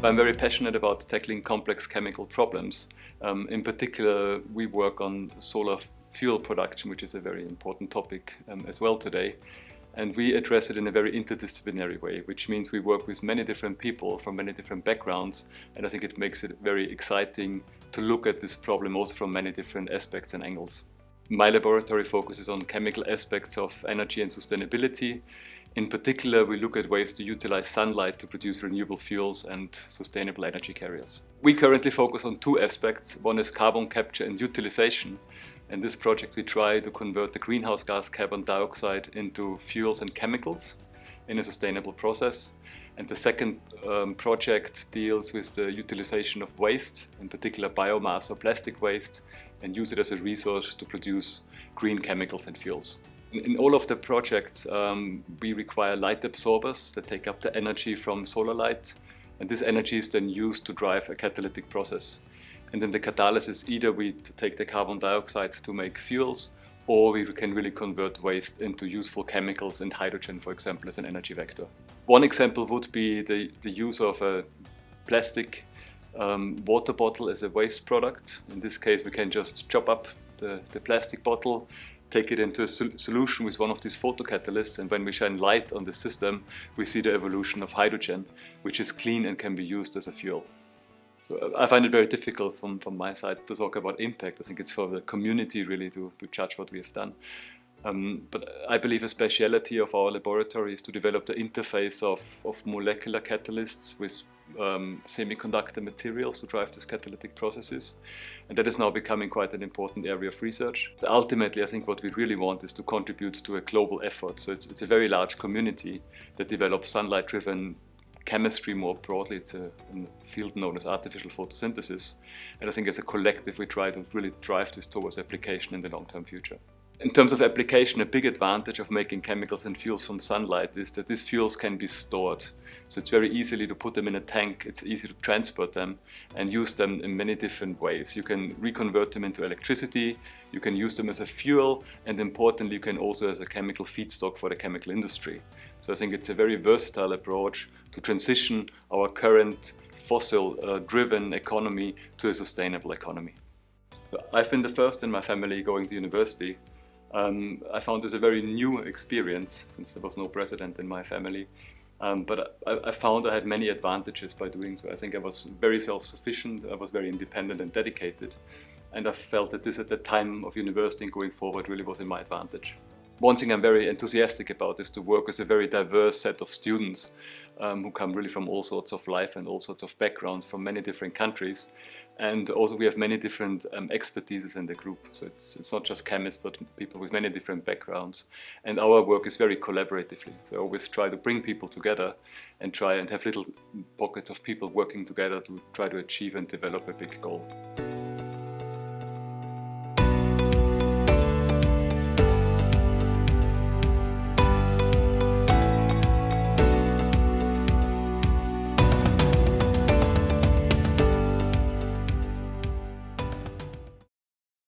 I'm very passionate about tackling complex chemical problems. In particular, we work on solar fuel production, which is a very important topic as well today. And we address it in a very interdisciplinary way, which means we work with many different people from many different backgrounds. And I think it makes it very exciting to look at this problem also from many different aspects and angles. My laboratory focuses on chemical aspects of energy and sustainability. In particular, we look at ways to utilize sunlight to produce renewable fuels and sustainable energy carriers. We currently focus on two aspects. One is carbon capture and utilization. In this project, we try to convert the greenhouse gas carbon dioxide into fuels and chemicals in a sustainable process. And the second project deals with the utilization of waste, in particular biomass or plastic waste, and use it as a resource to produce green chemicals and fuels. In all of the projects, we require light absorbers that take up the energy from solar light, and this energy is then used to drive a catalytic process. And in the catalysis, either we take the carbon dioxide to make fuels, or we can really convert waste into useful chemicals and hydrogen, for example, as an energy vector. One example would be the use of a plastic water bottle as a waste product. In this case, we can just chop up the plastic bottle, take it into a solution with one of these photocatalysts, and when we shine light on the system, we see the evolution of hydrogen, which is clean and can be used as a fuel. So I find it very difficult from my side to talk about impact. I think it's for the community really to judge what we have done. But I believe a speciality of our laboratory is to develop the interface of molecular catalysts with semiconductor materials to drive these catalytic processes. And that is now becoming quite an important area of research. Ultimately, I think what we really want is to contribute to a global effort. So it's a very large community that develops sunlight-driven chemistry more broadly. It's a field known as artificial photosynthesis. And I think as a collective, we try to really drive this towards application in the long-term future. In terms of application, a big advantage of making chemicals and fuels from sunlight is that these fuels can be stored. So it's very easy to put them in a tank, it's easy to transport them and use them in many different ways. You can reconvert them into electricity, you can use them as a fuel, and importantly, you can also as a chemical feedstock for the chemical industry. So I think it's a very versatile approach to transition our current fossil-driven economy to a sustainable economy. So I've been the first in my family going to university. I found this a very new experience since there was no precedent in my family. But I found I had many advantages by doing so. I think I was very self-sufficient, I was very independent and dedicated. And I felt that this at the time of university and going forward really was in my advantage. One thing I'm very enthusiastic about is to work with a very diverse set of students who come really from all sorts of life and all sorts of backgrounds from many different countries. And also we have many different expertises in the group. So it's not just chemists, but people with many different backgrounds. And our work is very collaboratively. So I always try to bring people together and try and have little pockets of people working together to try to achieve and develop a big goal.